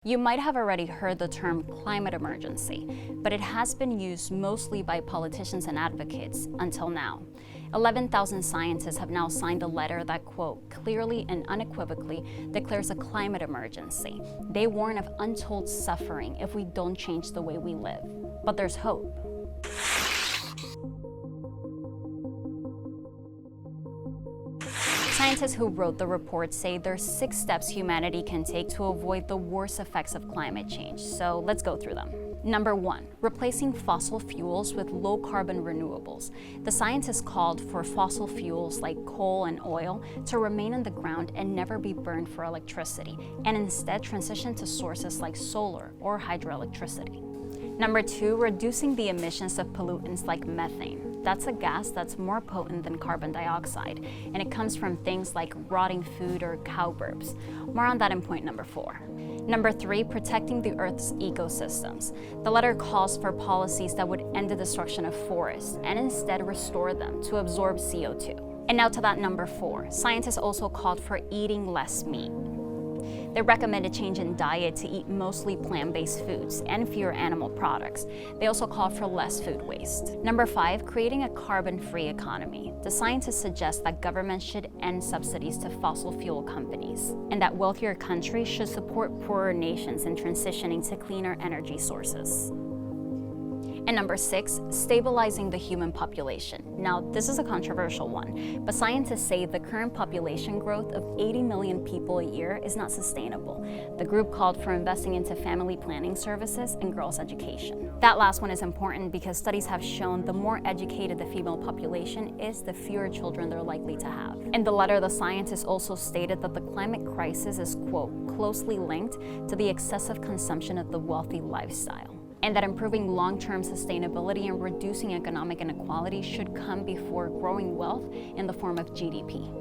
You might have already heard the term climate emergency, but it has been used mostly by politicians and advocates until now. 11,000 scientists have now signed a letter that, quote, clearly and unequivocally declares a climate emergency. They warn of untold suffering if we don't change the way we live. But there's hope. Scientists who wrote the report say there's 6 steps humanity can take to avoid the worst effects of climate change. So let's go through them. Number 1, replacing fossil fuels with low-carbon renewables. The scientists called for fossil fuels like coal and oil to remain in the ground and never be burned for electricity, and instead transition to sources like solar or hydroelectricity. Number 2, reducing the emissions of pollutants like methane. That's a gas that's more potent than carbon dioxide, and it comes from things like rotting food or cow burps. More on that in point number 4. Number 3, protecting the Earth's ecosystems. The letter calls for policies that would end the destruction of forests and instead restore them to absorb CO2. And now to that number 4. Scientists also called for eating less meat. They recommend a change in diet to eat mostly plant-based foods and fewer animal products. They also call for less food waste. Number 5, creating a carbon-free economy. The scientists suggest that governments should end subsidies to fossil fuel companies, and that wealthier countries should support poorer nations in transitioning to cleaner energy sources. And number 6, stabilizing the human population. Now, this is a controversial one, but scientists say the current population growth of 80 million people a year is not sustainable. The group called for investing into family planning services and girls' education. That last one is important because studies have shown the more educated the female population is, the fewer children they're likely to have. In the letter, the scientists also stated that the climate crisis is, quote, closely linked to the excessive consumption of the wealthy lifestyle, and that improving long-term sustainability and reducing economic inequality should come before growing wealth in the form of GDP.